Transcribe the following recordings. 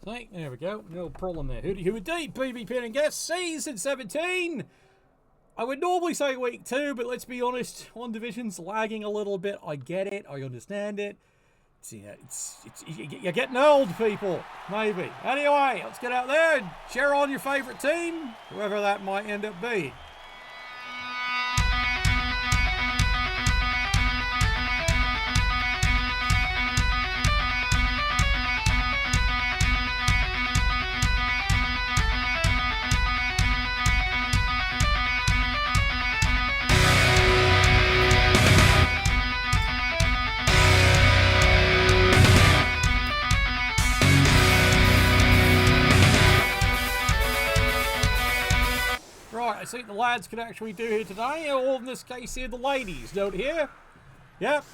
See, there we go. No problem there. Who would date BBPN and guess season 17? I would normally say week 2, but let's be honest, one division's lagging a little bit. I get it. I understand it. You're getting old, people. Maybe. Anyway, let's get out there and cheer on your favourite team, whoever that might end up being. I think the lads can actually do here today, or in this case here, the ladies, note here. Yep.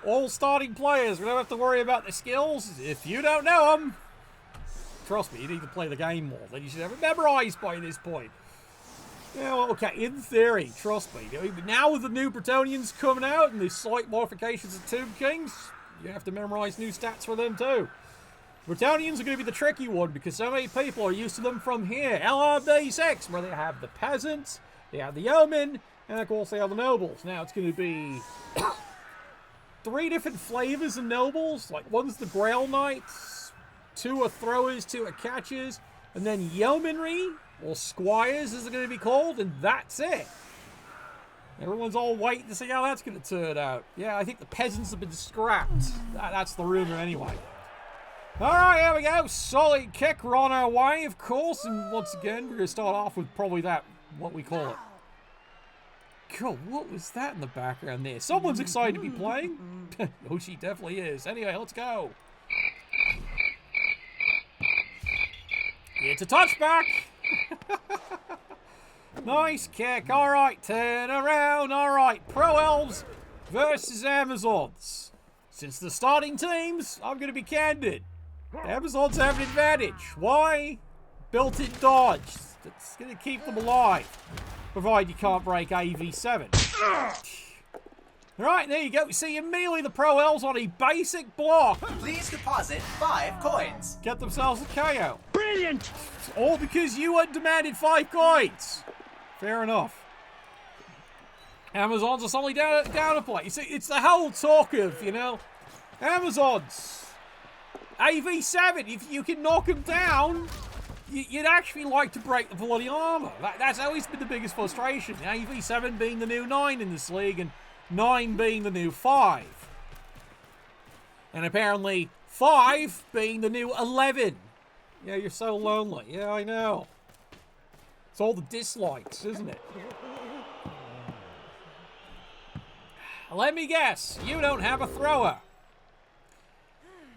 All starting players, we don't have to worry about the skills. If you don't know them, trust me, you need to play the game more. Then you should have it memorized by this point. Yeah, well, okay, in theory, trust me. Now with the new Bretonians coming out and the slight modifications of Tomb Kings, you have to memorize new stats for them too. Bretonians are going to be the tricky one because so many people are used to them from here. LRB6, where they have the peasants, they have the yeomen, and of course they have the nobles. Now it's going to be 3 different flavors of nobles. Like one's the Grail Knights, 2 are throwers, 2 are catchers, and then yeomanry, or squires as they're going to be called, and that's it. Everyone's all waiting to see how that's going to turn out. Yeah, I think the peasants have been scrapped. That's the rumor anyway. Alright, here we go. Solid kick. We're on our way, of course. And once again, we're going to start off with probably that, what we call it. God, what was that in the background there? Someone's excited to be playing. Oh, she definitely is. Anyway, let's go. It's a touchback. Nice kick. Alright, turn around. Alright, Pro Elves versus Amazons. Since the starting teams, I'm going to be candid. Amazons have an advantage. Why? Built-in dodge. That's going to keep them alive. Provided you can't break AV7. Right, there you go. See immediately the Pro Elves on a basic block. Please deposit 5 coins. Get themselves a KO. Brilliant! All because you had demanded 5 coins. Fair enough. Amazons are suddenly down a play. You see, it's the whole talk of, Amazons. AV7, if you can knock them down, you'd actually like to break the bloody armor. That's always been the biggest frustration. AV7 being the new 9 in this league, and 9 being the new 5. And apparently 5 being the new 11. Yeah, you're so lonely. Yeah, I know. It's all the dislikes, isn't it? Let me guess, you don't have a thrower.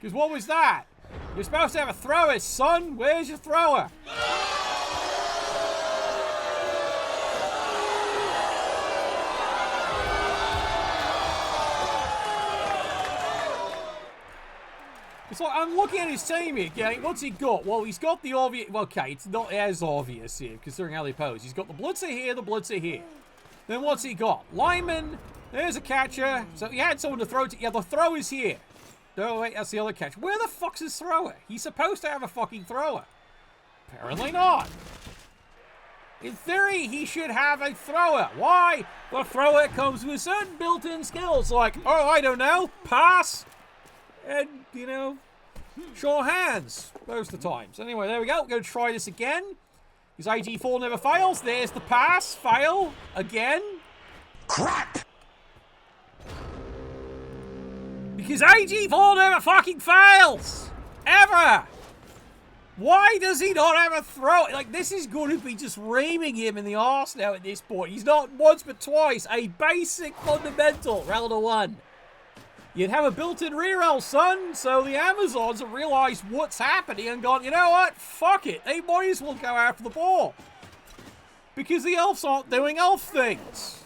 Because what was that? You're supposed to have a thrower, son. Where's your thrower? It's like, I'm looking at his team here, okay? What's he got? Well, he's got the obvious... Okay, it's not as obvious here, considering how they pose. He's got the Blitzer here, the Blitzer here. Then what's he got? Lineman. There's a catcher. So he had someone to throw to... Yeah, the thrower's here. No, wait, that's the other catcher. Where the fuck's his thrower? He's supposed to have a fucking thrower. Apparently not. In theory, he should have a thrower. Why? The thrower comes with certain built-in skills, like, oh, I don't know, pass, and, show hands most of the times. Anyway, there we go. We're going to try this again. Because AG4 never fails. There's the pass. Fail. Again. Crap! Because AG4 never fucking fails! Ever! Why does he not have a throw? Like, this is going to be just reaming him in the arse now at this point. He's not once but twice a basic fundamental round of 1. You'd have a built-in reroll, son, so the Amazons have realized what's happening and gone, you know what? Fuck it. They might as well go after the ball. Because the elves aren't doing elf things.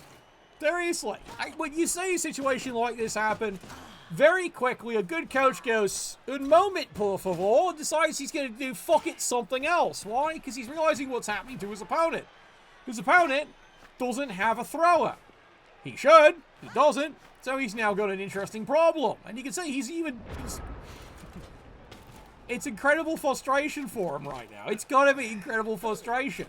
Seriously. When you see a situation like this happen, very quickly, a good coach goes, un moment, por favor, and decides he's going to do fuck it something else. Why? Because he's realizing what's happening to his opponent. His opponent doesn't have a thrower. He should. He doesn't. So he's now got an interesting problem. And you can see he's It's incredible frustration for him right now. It's got to be incredible frustration.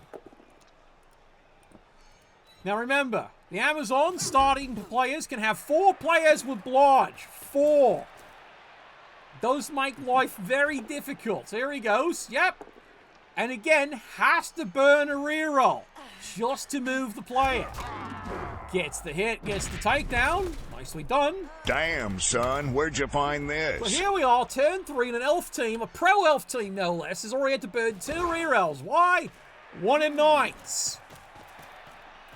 Now remember, the Amazon starting players can have 4 players with Blodge. 4. Those make life very difficult. Here he goes. Yep. And again, has to burn a reroll just to move the player. Gets the hit, gets the takedown. Nicely done. Damn, son, where'd you find this? Well, here we are, turn 3 in an elf team, a pro elf team no less, has already had to burn 2 rerolls. Why? 1 in 9s.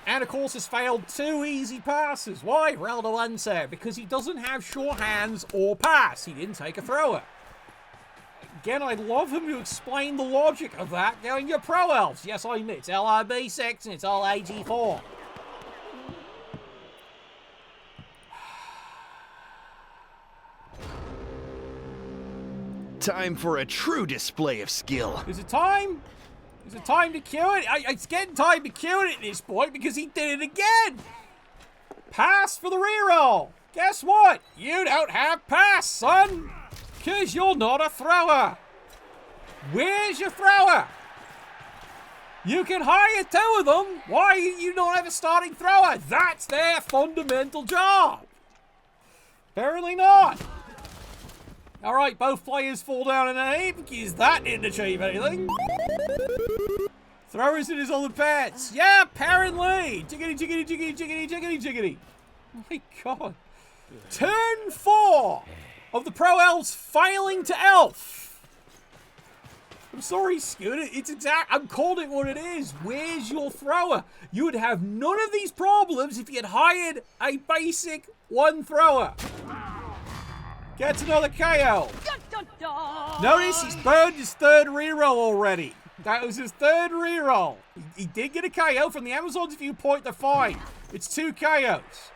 And of course has failed 2 easy passes. Why? Rolled a answer. Because he doesn't have sure hands or pass. He didn't take a thrower. Again, I'd love him to explain the logic of that going, you're pro elves. Yes, I admit, it's LRB 6 and it's all AG4. Time for a true display of skill. Is it time? Is it time to cue it? It's getting time to cue it at this point because he did it again. Pass for the reroll. Guess what? You don't have pass, son. Because you're not a thrower. Where's your thrower? You can hire 2 of them. Why do you not have a starting thrower? That's their fundamental job. Apparently not. All right, both players fall down in a heap because that didn't achieve anything. Throwers in his other pets. Yeah, apparently. Jiggity, jiggity, jiggity, jiggity, jiggity, jiggity. Oh my God. Turn 4 of the Pro Elves failing to elf. I'm sorry, Scooter. It's I'm calling it what it is. Where's your thrower? You would have none of these problems if you had hired a basic 1 thrower. Gets another KO. Notice he's burned his 3rd reroll already. That was his 3rd reroll. He did get a KO from the Amazon's viewpoint. They're fine. It's 2 KOs.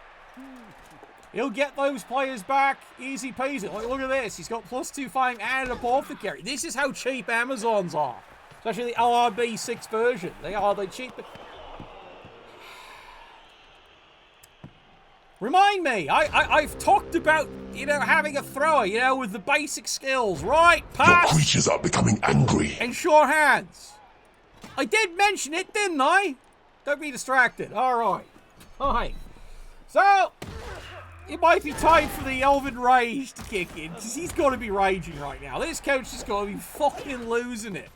He'll get those players back easy peasy. Look at this. He's got +2 fighting and a ball for carry. This is how cheap Amazons are. Especially the LRB 6 version. They are the cheapest. Remind me, I've talked about, having a thrower, with the basic skills, right? Pass. Your creatures are becoming angry. And sure hands. I did mention it, didn't I? Don't be distracted. All right. So, it might be time for the Elven Rage to kick in, because he's got to be raging right now. This coach has got to be fucking losing it.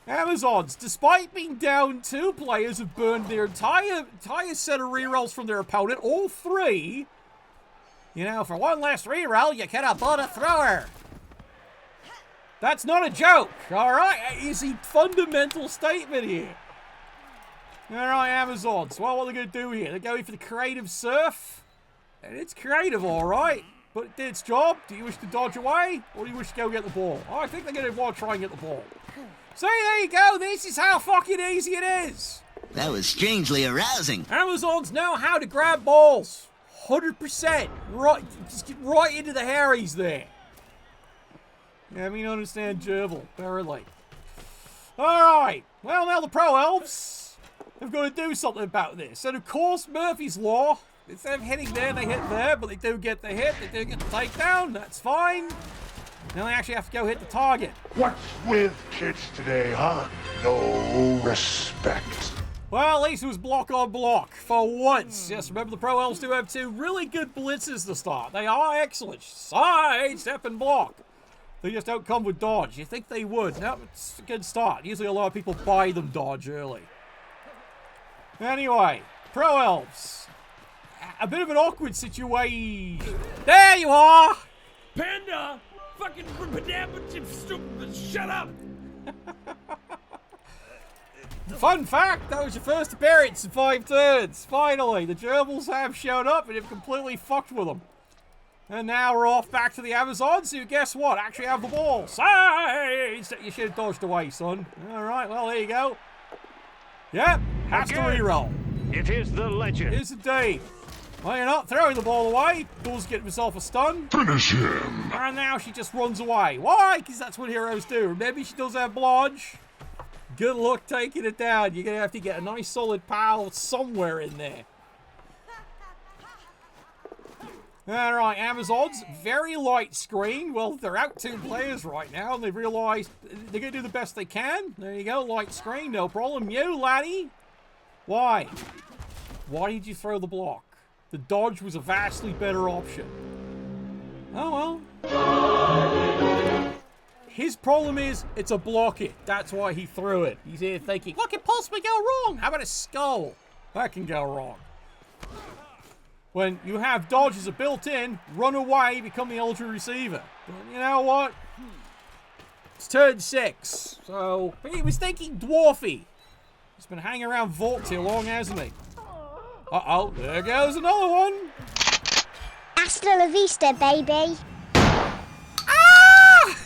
Amazons, despite being down 2 players, have burned their entire set of rerolls from their opponent. All 3. For 1 last reroll, you cannot build a thrower. That's not a joke, alright? It's a fundamental statement here. Alright, Amazons. Well, what are they going to do here? They're going for the creative surf. And it's creative, alright. But it did its job. Do you wish to dodge away? Or do you wish to go get the ball? Oh, I think they're going to want to try and get the ball. See, there you go. This is how fucking easy it is. That was strangely arousing. Amazons know how to grab balls. 100%. Right, just get right into the Harrys there. Yeah, I mean, understand gerbil, apparently. Alright. Well, now the Pro Elves have got to do something about this. And of course, Murphy's Law. Instead of hitting there, they hit there, but they do get the hit. They do get the takedown. That's fine. Now they actually have to go hit the target. What's with kids today, huh? No respect. Well, at least it was block on block for once. Yes, remember the Pro Elves do have 2 really good blitzes to start. They are excellent. Side, step, and block. They just don't come with dodge. You think they would. No, it's a good start. Usually a lot of people buy them dodge early. Anyway, Pro Elves. A bit of an awkward situation. There you are! Panda! Fucking shut up! Fun fact, that was your first appearance in 5 turns. Finally, the gerbils have shown up and have completely fucked with them. And now we're off back to the Amazons, who, guess what, actually have the ball. Sides! You should have dodged away, son. Alright, well, there you go. Yep, has to reroll. It is the legend. It is indeed. Well, you're not throwing the ball away. Does get himself a stun. Finish him. And now she just runs away. Why? Because that's what heroes do. Maybe she does have blodge. Good luck taking it down. You're going to have to get a nice solid pile somewhere in there. Alright, Amazons, very light screen. Well, they're out 2 players right now, and they've realised they're going to do the best they can. There you go, light screen, no problem. You, laddie. Why? Why did you throw the block? The dodge was a vastly better option. Oh well. His problem is, it's a block it. That's why he threw it. He's here thinking, what could possibly go wrong? How about a skull? That can go wrong. When you have dodge as a built-in, run away, become the ultra receiver. But you know what? It's turn 6. So, he was thinking dwarfy. He's been hanging around Vault too long, hasn't he? Uh-oh, there goes another one. Hasta la vista, baby. Ah!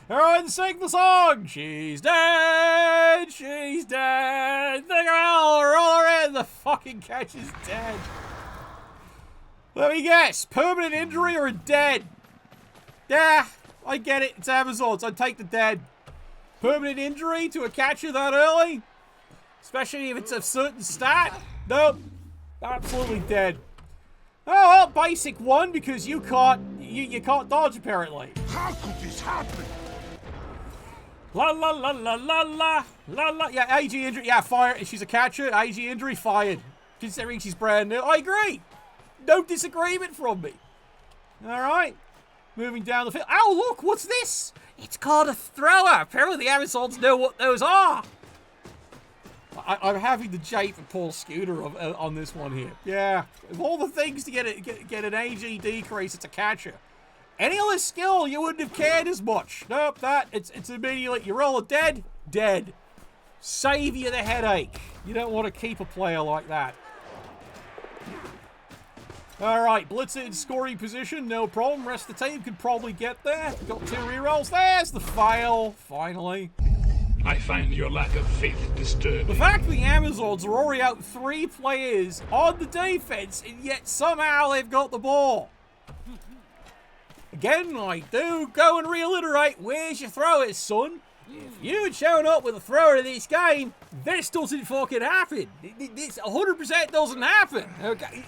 Everyone sing the song. She's dead. She's dead. Think I'll roll her in. The fucking catch is dead. Let me guess. Permanent injury or a dead? Yeah, I get it. It's Amazons. I'd take the dead. Permanent injury to a catcher that early? Especially if it's a certain stat? Nope. Absolutely dead. Oh, well, basic one because you can't dodge apparently. How could this happen? La la la la la la la la. Yeah, AG injury. Yeah, fire. She's a catcher. AG injury fired. Considering she's brand new. I agree. No disagreement from me. All right. Moving down the field. Oh, look. What's this? It's called a thrower. Apparently the Amazons know what those are. I'm having the jape for Paul Scooter on this one here. Yeah. Of all the things to get an AG decrease, it's a catcher. Any other skill, you wouldn't have cared as much. Nope, it's immediately, you roll a dead, dead. Save you the headache. You don't want to keep a player like that. Alright, Blitzer in scoring position, no problem. Rest of the team could probably get there. Got 2 rerolls. There's the fail, finally. I find your lack of faith disturbing. The fact the Amazons are already out 3 players on the defense, and yet somehow they've got the ball. Again, I do go and reiterate, where's your throwers, son? If you'd shown up with a thrower to this game, this doesn't fucking happen. This 100% doesn't happen. Okay,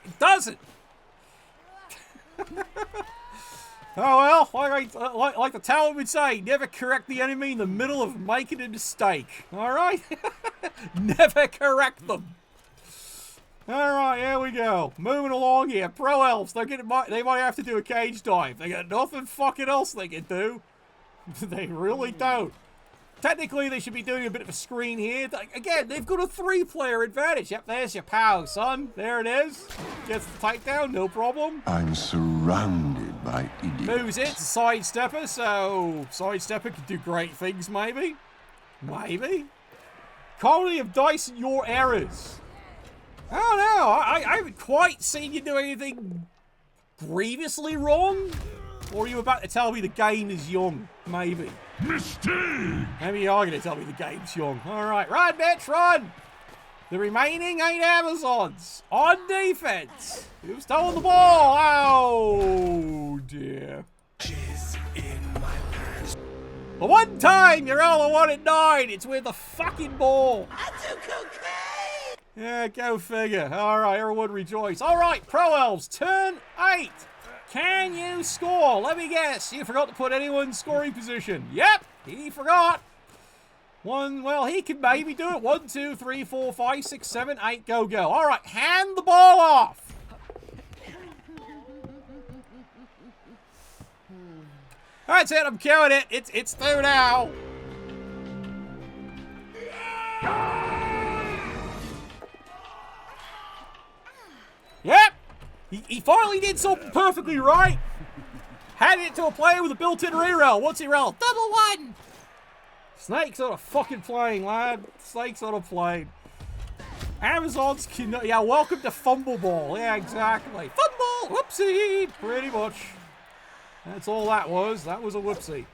it doesn't. Oh well, like the Talmud would say, never correct the enemy in the middle of making a mistake. Alright? Never correct them. Alright, here we go. Moving along here. Pro Elves, they might have to do a cage dive. They got nothing fucking else they can do. They really don't. Technically, they should be doing a bit of a screen here. Again, they've got a 3-player advantage. Yep, there's your pow, son. There it is. Gets the takedown, no problem. I'm surrounded by idiots. Moves it, sidestepper, so sidestepper could do great things, maybe. Maybe. Colony of dice and your errors. I don't know. I haven't quite seen you do anything grievously wrong. Or are you about to tell me the game is young? Maybe. Mistake! Maybe you are going to tell me the game's young. Alright, run, bitch, run! The remaining 8 Amazons on defense. Who's stolen the ball? Oh, dear. The one time you're all a 1 and 9, it's with the fucking ball. I do cocaine! Yeah, go figure. Alright, everyone rejoice. Alright, Pro Elves, turn 8. Can you score? Let me guess. You forgot to put anyone in scoring position. Yep, he forgot. Well, he can maybe do it. 1, 2, 3, 4, 5, 6, 7, 8. Go, go. All right, hand the ball off. That's it. I'm killing it. It's through now. Yep. He finally did something perfectly right. Handed it to a player with a built-in reroll. What's he roll? Double 1. Snake's not a fucking playing, lad. Snake's not a playing. Amazons can... Yeah, welcome to Fumble Ball. Yeah, exactly. Fumble! Whoopsie! Pretty much. That's all that was. That was a whoopsie.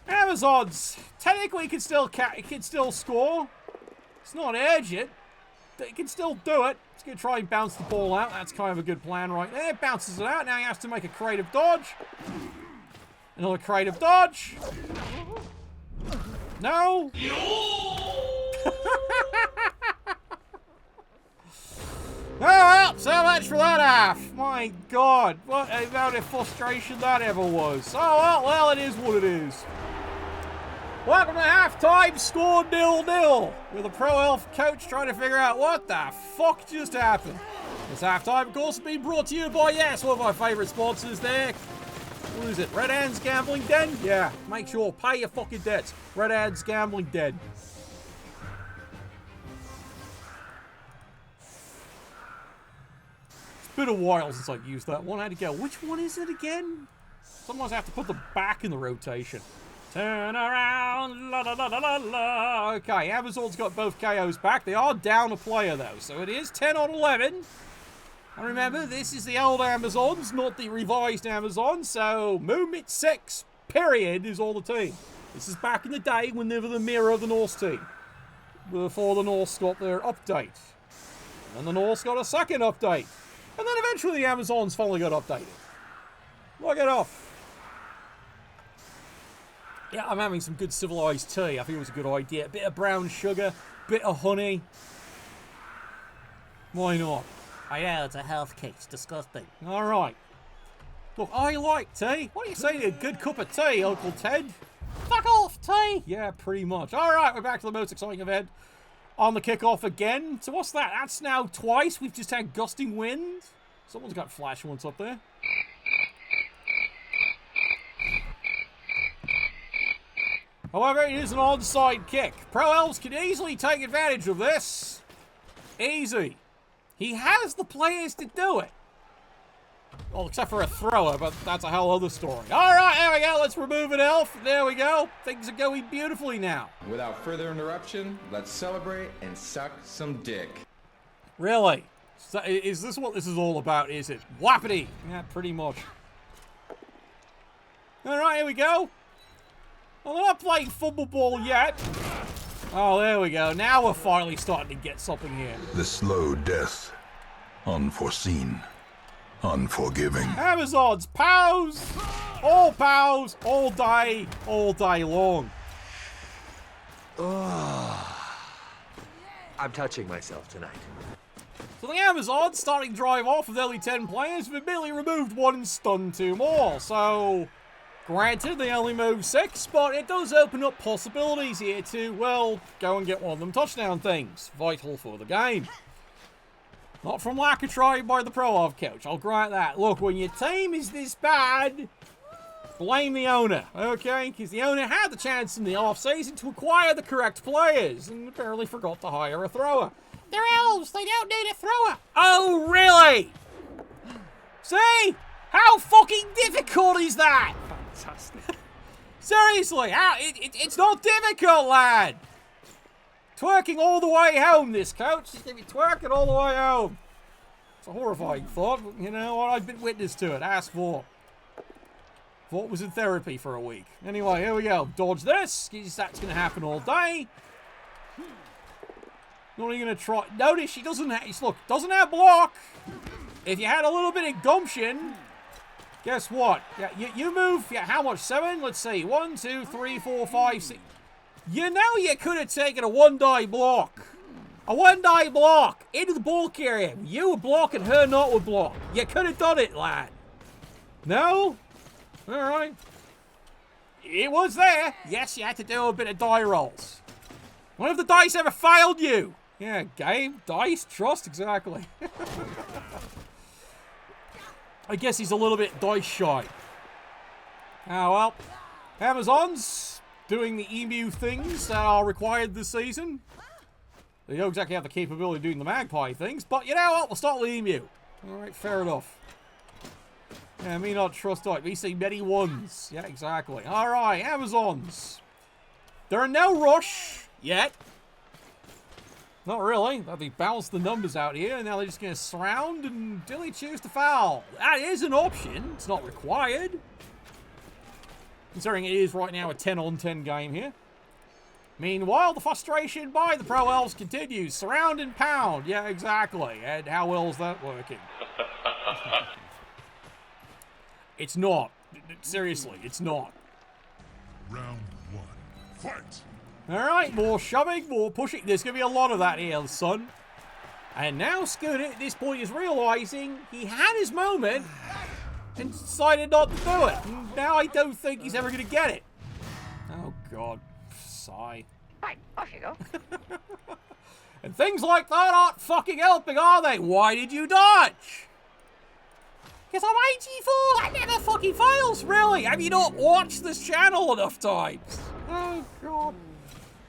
Amazons technically can still score. It's not urgent. They can still do it. He's going to try and bounce the ball out. That's kind of a good plan right there. Bounces it out. Now he has to make a creative dodge. Another creative dodge. No. Oh, well, so much for that half. My God, what amount of frustration that ever was. Oh, well, it is what it is. Welcome to halftime, score 0-0. With a pro elf coach trying to figure out what the fuck just happened. This halftime, of course, has been brought to you by, yes, one of my favourite sponsors there. What is it? Red Hand's Gambling Den? Yeah, make sure, pay your fucking debts. Red Hand's Gambling Den. It's been a while since I've used that one. I had to go, which one is it again? Sometimes I have to put them back in the rotation. Turn around, la la la la la la. Okay, Amazon's got both KOs back. They are down a player though, so it is 10 on 11. And remember, this is the old Amazons, not the revised Amazons, so Movement 6, period, is all the team. This is back in the day when they were the mirror of the Norse team. Before the Norse got their update. And then the Norse got a second update. And then eventually the Amazons finally got updated. Look it up. Yeah, I'm having some good civilized tea. I think it was a good idea. A bit of brown sugar, bit of honey. Why not? Oh yeah, it's a health kick. It's disgusting. All right. Look, I like tea. What do you say to a good cup of tea, Uncle Ted? Fuck off, tea! Yeah, pretty much. All right, we're back to the most exciting event. On the kickoff again. So what's that? That's now twice. We've just had gusting wind. Someone's got flash once up there. However, it is an onside kick. Pro Elves can easily take advantage of this. Easy. He has the players to do it. Well, except for a thrower, but that's a whole other story. All right, there we go. Let's remove an elf. There we go. Things are going beautifully now. Without further interruption, let's celebrate and suck some dick. Really? So, is this what this is all about, is it? Whappity. Yeah, pretty much. All right, here we go. Well, they're not playing football ball yet. Oh, there we go. Now we're finally starting to get something here. The slow death. Unforeseen. Unforgiving. Amazons, pows! All day long. I'm touching myself tonight. So the Amazons, starting to drive off with only 10 players, have immediately removed 1 and stunned 2 more. So, granted, they only move 6, but it does open up possibilities here to, well, go and get one of them touchdown things. Vital for the game. Not from lack of trying by the pro-of coach, I'll grant that. Look, when your team is this bad, blame the owner, okay? Because the owner had the chance in the off-season to acquire the correct players, and apparently forgot to hire a thrower. They're elves, they don't need a thrower. Oh, really? See? How fucking difficult is that? Fantastic. Seriously, it's not difficult, lad. Twerking all the way home, this coach. He's going to be twerking all the way home. It's a horrifying thought, but you know what? I've been witness to it. Ask for. Thought was in therapy for a week. Anyway, here we go. Dodge this. That's going to happen all day. Not even going to try. Notice she doesn't have. Look, doesn't have block. If you had a little bit of gumption, guess what? Yeah, you move. Yeah, how much? 7? Let's see. 1, 2, 3, 4, 5, 6. You know you could have taken a 1-die block. A 1-die block into the ball carrier. You would block and her not would block. You could have done it, lad. No? Alright. It was there. Yes, you had to do a bit of die rolls. When have the dice ever failed you? Yeah, game, dice, trust, exactly. I guess he's a little bit dice shy. Oh well. Amazons doing the emu things that are required this season. They don't exactly have the capability of doing the magpie things, but you know what? We'll start with emu. Alright, fair enough. Yeah, me not trust it. We see many ones. Yeah, exactly. Alright, Amazons. There are no rush yet. Not really. They balanced the numbers out here, and now they're just going to surround and do they choose to foul? That is an option. It's not required. Considering it is right now a 10-on-10 game here. Meanwhile, the frustration by the Pro Elves continues. Surround and pound. Yeah, exactly. And how well is that working? It's not. Seriously, it's not. Round 1. Fight! Alright, more shoving, more pushing. There's going to be a lot of that here, son. And now Scooter at this point is realising he had his moment and decided not to do it. And now I don't think he's ever going to get it. Oh, God. Sigh. Right, off you go. And things like that aren't fucking helping, are they? Why did you dodge? Because I'm 84. That never fucking fails, really. Have you not watched this channel enough times? Oh, God.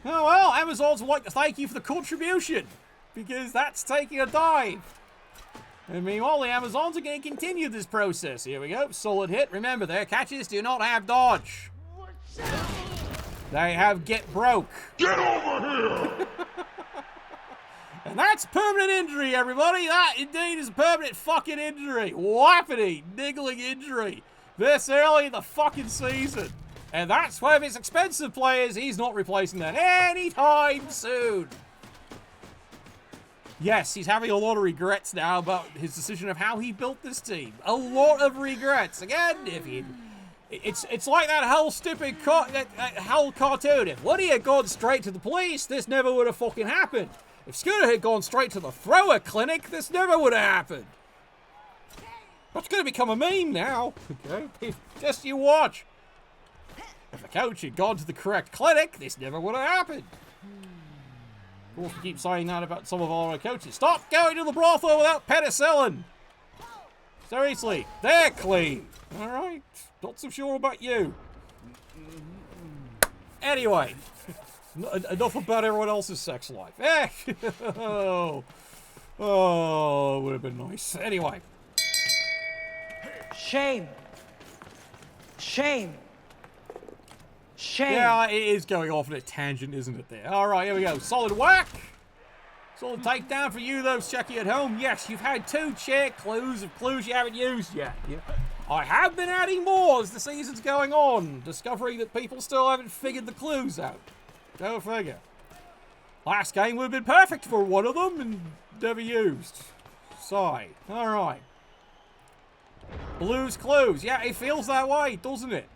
Oh, well, Amazons would like to thank you for the contribution, because that's taking a dive. And meanwhile, the Amazons are going to continue this process. Here we go. Solid hit. Remember, their catches do not have dodge. They have get broke. Get over here! And that's permanent injury, everybody. That indeed is a permanent fucking injury. Whappity, niggling injury. This early in the fucking season. And that's one of his expensive players. He's not replacing that anytime soon. Yes, he's having a lot of regrets now about his decision of how he built this team. A lot of regrets. Again, if he... It's like that whole stupid whole cartoon. If Woody had gone straight to the police, this never would have fucking happened. If Scooter had gone straight to the thrower clinic, this never would have happened. That's going to become a meme now. Okay, just you watch. If the coach had gone to the correct clinic, this never would have happened. Of course, we keep saying that about some of our other coaches. Stop going to the brothel without penicillin. Seriously, they're clean. All right, not so sure about you. Anyway. Enough about everyone else's sex life. Oh, it would have been nice. Anyway. Shame. Shame. Shame. Yeah, it is going off on a tangent, isn't it there? All right, here we go. Solid whack. Solid takedown for you, those checking at home. Yes, you've had 2 chair clues of clues you haven't used yet. Yeah. I have been adding more as the season's going on, discovering that people still haven't figured the clues out. Go figure. Last game would have been perfect for one of them and never used. Sigh. Alright. Blues clues. Yeah, it feels that way, doesn't it?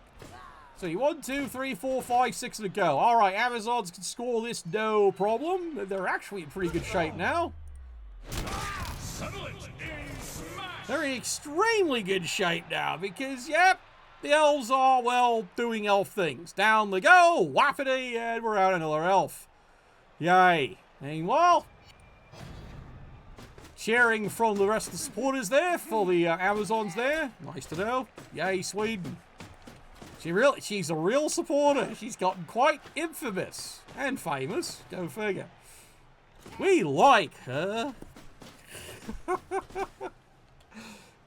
So 1, 2, 3, 4, 5, 6 to go. Alright, Amazons can score this no problem. They're actually in pretty good shape now. They're in extremely good shape now because, yep, the elves are, well, doing elf things. Down they go, whappity, and we're out another elf. Yay. Meanwhile, cheering from the rest of the supporters there for the Amazons there. Nice to know. Yay, Sweden. She's a real supporter. She's gotten quite infamous and famous. Go figure. We like her.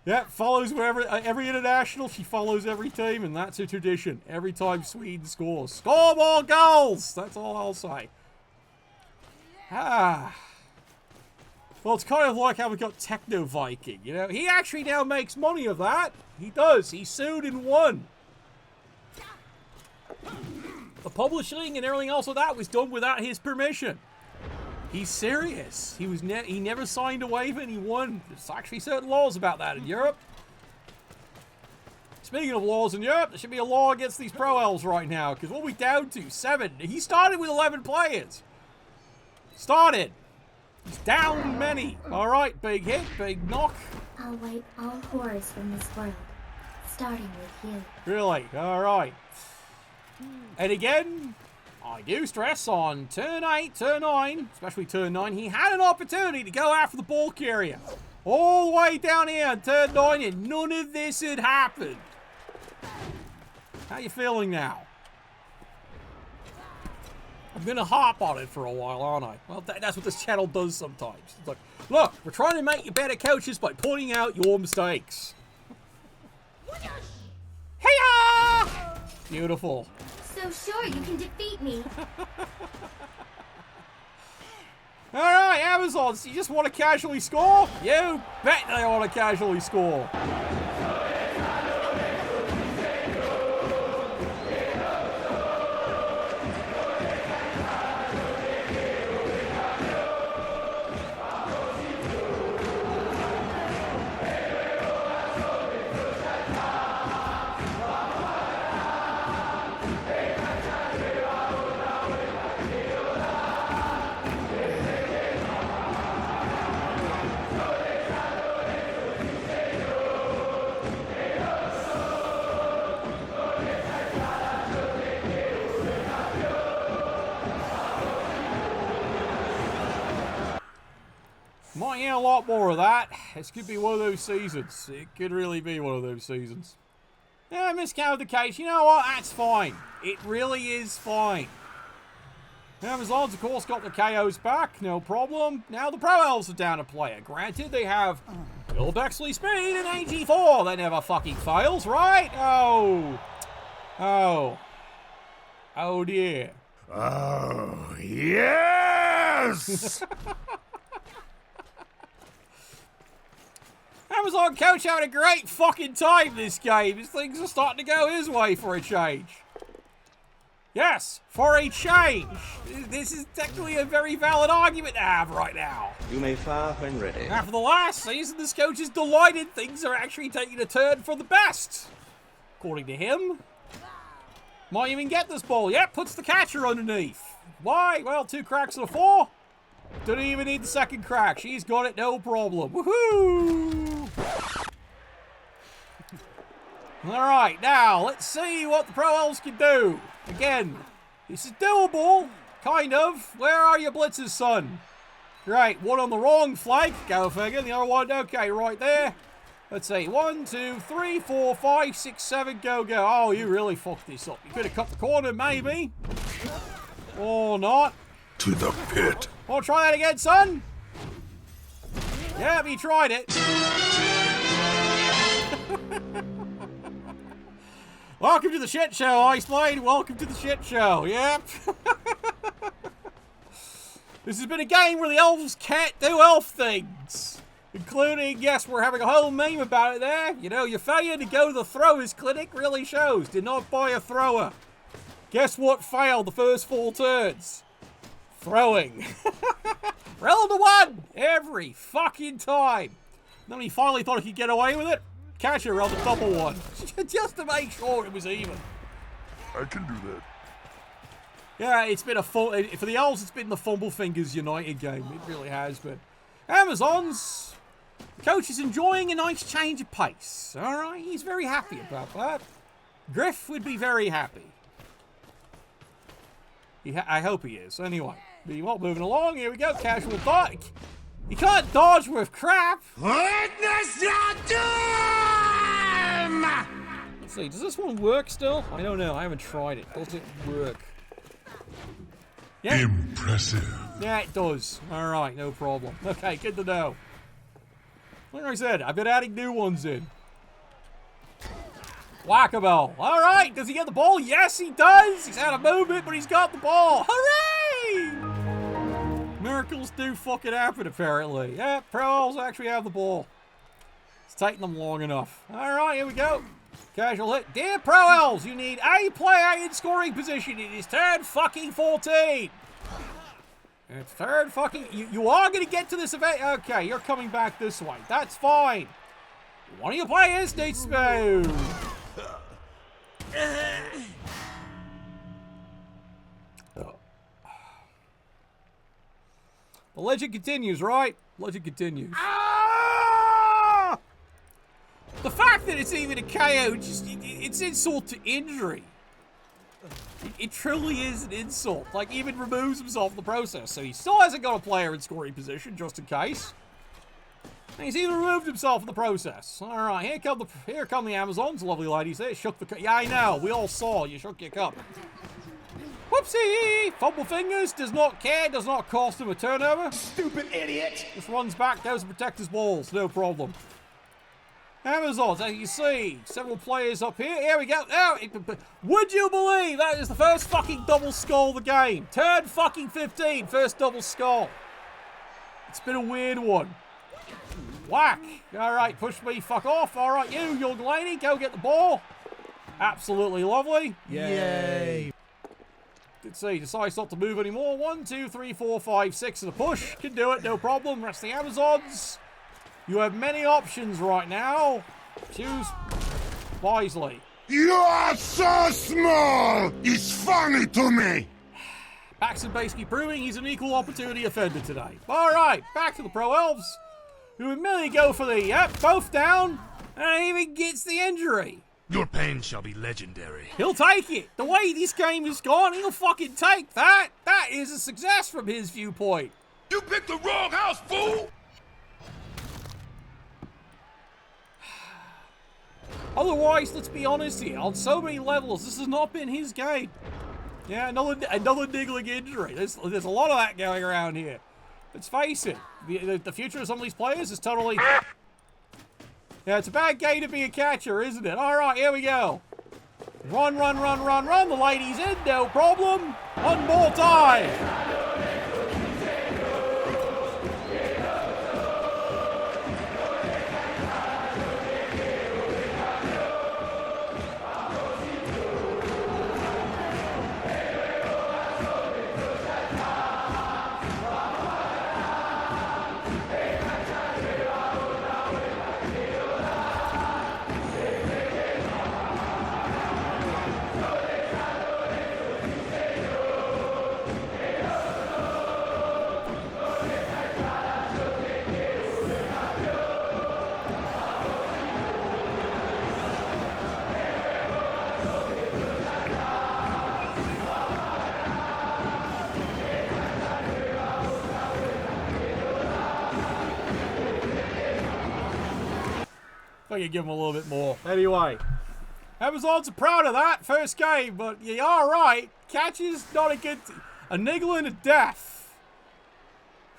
Yeah, follows wherever, every international, she follows every team, and that's her tradition. Every time Sweden scores. Score more goals! That's all I'll say. Well, it's kind of like how we got Techno Viking, you know? He actually now makes money of that. He does. He sued and won. The publishing and everything else of that was done without his permission. He's serious. He never signed a waiver and he won. There's actually certain laws about that in Europe. Speaking of laws in Europe, there should be a law against these pro elves right now, because what are we down to? 7. He started with 11 players. Started. He's down many. Alright, big hit, big knock. I'll wipe all horrors from this world, starting with you. Really? Alright. And again, I do stress on turn 8, turn 9, especially turn 9, he had an opportunity to go after the ball carrier. All the way down here on turn 9, and none of this had happened. How you feeling now? I'm going to harp on it for a while, aren't I? Well, that's what this channel does sometimes. It's like, look, we're trying to make you better coaches by pointing out your mistakes. Hey-ya! Beautiful. So sure you can defeat me. Alright, Amazons, you just want to casually score? You bet they want to casually score. a lot more of that. This could be one of those seasons. It could really be one of those seasons. Yeah, miscounted the case. You know what? That's fine. It really is fine. Amazons, of course, got the KOs back. No problem. Now the Pro Elves are down a player. Granted, they have Bill Bexley speed and AG4. That never fucking fails, right? Oh. Oh. Oh, dear. Oh, yes! Amazon coach having a great fucking time this game. His things are starting to go his way for a change. Yes, for a change. This is technically a very valid argument to have right now. You may fire when ready. After the last season, this coach is delighted things are actually taking a turn for the best. According to him. Might even get this ball. Yep, puts the catcher underneath. Why? Well, 2 cracks and a 4. Didn't even need the second crack. She's got it, no problem. Woohoo! Alright, now, let's see what the Pro Elves can do. Again, this is doable. Kind of. Where are your blitzers, son? Great, one on the wrong flank. Go figure. The other one, okay, right there. Let's see. 1, 2, 3, 4, 5, 6, 7, go, go. Oh, you really fucked this up. You could have cut the corner, maybe. Or not. To the pit. Want to try that again, son? Yeah, he tried it. Welcome to the shit show, I explained. Welcome to the shit show. Yep. This has been a game where the elves can't do elf things. Including, yes, we're having a whole meme about it there. You know, your failure to go to the throwers clinic really shows. Did not buy a thrower. Guess what failed the first 4 turns? Throwing. Roll to 1 every fucking time. Then he finally thought he could get away with it. Catcher rolled a double 1. Just to make sure it was even. I can do that. Yeah, it's been for the Elves, it's been the Fumble Fingers United game. It really has been. Amazons. Coach is enjoying a nice change of pace. Alright, he's very happy about that. Griff would be very happy. I hope he is. Anyway, moving along. Here we go. Casual dodge. You can't dodge with crap. Witness your doom! Let's see. Does this one work still? I don't know. I haven't tried it. Does it work? Yeah. Impressive. Yeah, it does. Alright, no problem. Okay, good to know. Like I said, I've been adding new ones in. Whack-a-ball. Alright, does he get the ball? Yes, he does. He's out of movement, but he's got the ball. Hooray! Miracles do fucking happen, apparently. Yeah, Pro Elves actually have the ball. It's taking them long enough. Alright, here we go. Casual hit. Dear Pro Elves, you need a player in scoring position. It is turn fucking 14. It's third fucking... You are going to get to this event. Okay, you're coming back this way. That's fine. One of your players needs to move. The legend continues, right? Legend continues. Ah! The fact that it's even a KO, it's insult to injury. It truly is an insult. Like, even removes himself from the process. So he still hasn't got a player in scoring position, just in case. And he's even removed himself from the process. Alright, here come the Amazons. Lovely ladies there. Shook the cup. Yeah, I know. We all saw. You shook your cup. Whoopsie! Fumble fingers. Does not care. Does not cost him a turnover. Stupid idiot. Just runs back. Goes to protect his balls. No problem. Amazons, as you see, several players up here. Here we go. Now, would you believe that is the first fucking double skull of the game? Turn fucking 15, first double skull. It's been a weird one. Whack. All right, push me, fuck off. All right, you young lady, go get the ball. Absolutely lovely. Yay. Let's see, decides not to move anymore. 1, 2, 3, 4, 5, 6 and a push. Can do it, no problem. Rest of the Amazons. You have many options right now. Choose wisely. You are so small! It's funny to me! Paxton basically proving he's an equal opportunity offender today. Alright, back to the Pro Elves, who immediately go for the, yep, both down, and even gets the injury. Your pain shall be legendary. He'll take it. The way this game has gone, he'll fucking take that. That is a success from his viewpoint. You picked the wrong house, fool! Otherwise, let's be honest here, on so many levels, this has not been his game. Yeah, another niggling injury. There's a lot of that going around here. Let's face it, the future of some of these players is totally... Yeah, it's a bad game to be a catcher, isn't it? All right, here we go. Run, run, run, run, run. The lady's in, no problem. One more time. I could give him a little bit more. Anyway, Amazons are proud of that first game, but you are right. Catch is not a niggle and a death.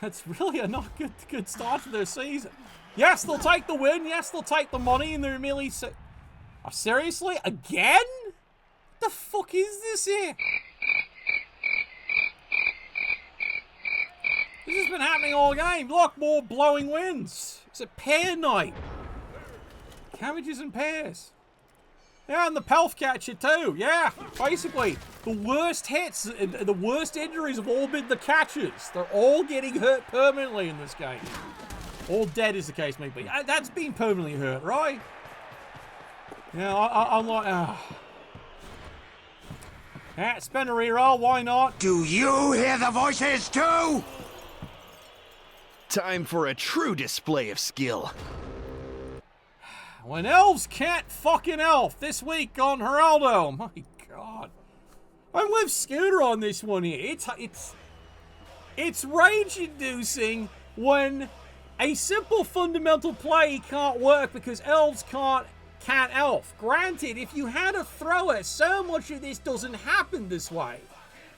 That's really a not good start to their season. Yes, they'll take the win. Yes, they'll take the money, and they're immediately seriously? Again? What the fuck is this here? This has been happening all game. Look, more blowing winds. It's a pair night. Cabbages and pears. Yeah, and the pelf catcher too. Yeah, basically, the worst hits and the worst injuries have all been the catchers. They're all getting hurt permanently in this game. All dead, as the case may be. That's been permanently hurt, right? Yeah, I'm like... Yeah, spend a reroll, why not? Do you hear the voices too? Time for a true display of skill. When elves can't fucking elf this week on Geraldo. My God. I'm with Scooter on this one here. It's rage-inducing when a simple fundamental play can't work because elves can't elf. Granted, if you had a thrower, so much of this doesn't happen this way.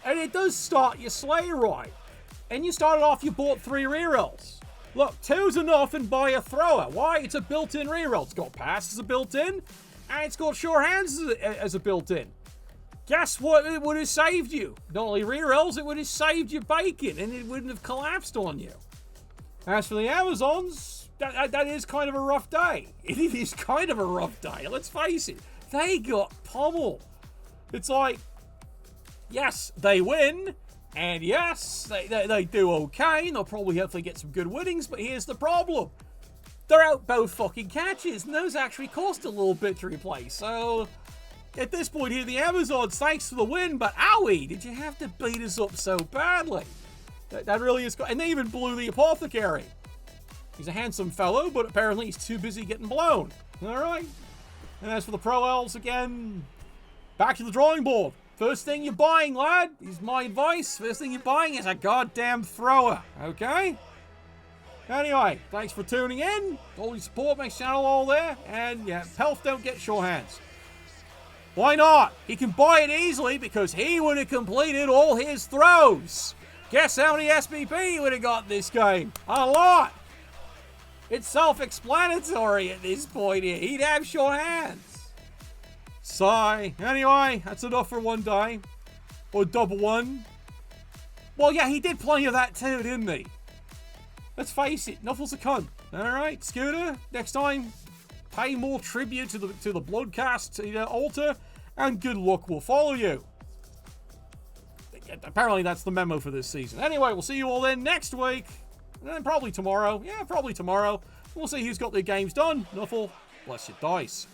And it does start your sleigh right. And you started off, you bought 3 rerolls. Look, 2's enough and buy a thrower. Why? It's a built-in reroll. It's got pass as a built-in, and it's got sure hands as a built-in. Guess what? It would have saved you. Not only rerolls, it would have saved you bacon, and it wouldn't have collapsed on you. As for the Amazons, that is kind of a rough day. It is kind of a rough day. Let's face it. They got pummeled. It's like, yes, they win. And yes, they do okay, and they'll probably hopefully get some good winnings, but here's the problem. They're out both fucking catches, and those actually cost a little bit to replace. So, at this point here, the Amazons, thanks for the win, but owie, did you have to beat us up so badly? That really is... And they even blew the Apothecary. He's a handsome fellow, but apparently he's too busy getting blown. Alright. And as for the Pro Elves, again, back to the drawing board. First thing you're buying, lad, is my advice. First thing you're buying is a goddamn thrower, okay? Anyway, thanks for tuning in. All your support makes channel all there. And yeah, health don't get sure hands. Why not? He can buy it easily because he would have completed all his throws. Guess how many SBP he would have got this game? A lot. It's self-explanatory at this point here. He'd have sure hands. Sigh. Anyway, that's enough for one day. Or double one. Well, yeah, he did plenty of that too, didn't he? Let's face it, Nuffle's a cunt. Alright, Scooter, next time, pay more tribute to the Bloodcast altar, and good luck will follow you. Apparently that's the memo for this season. Anyway, we'll see you all then next week. And then probably tomorrow. Yeah, probably tomorrow. We'll see who's got their games done. Nuffle, bless your dice.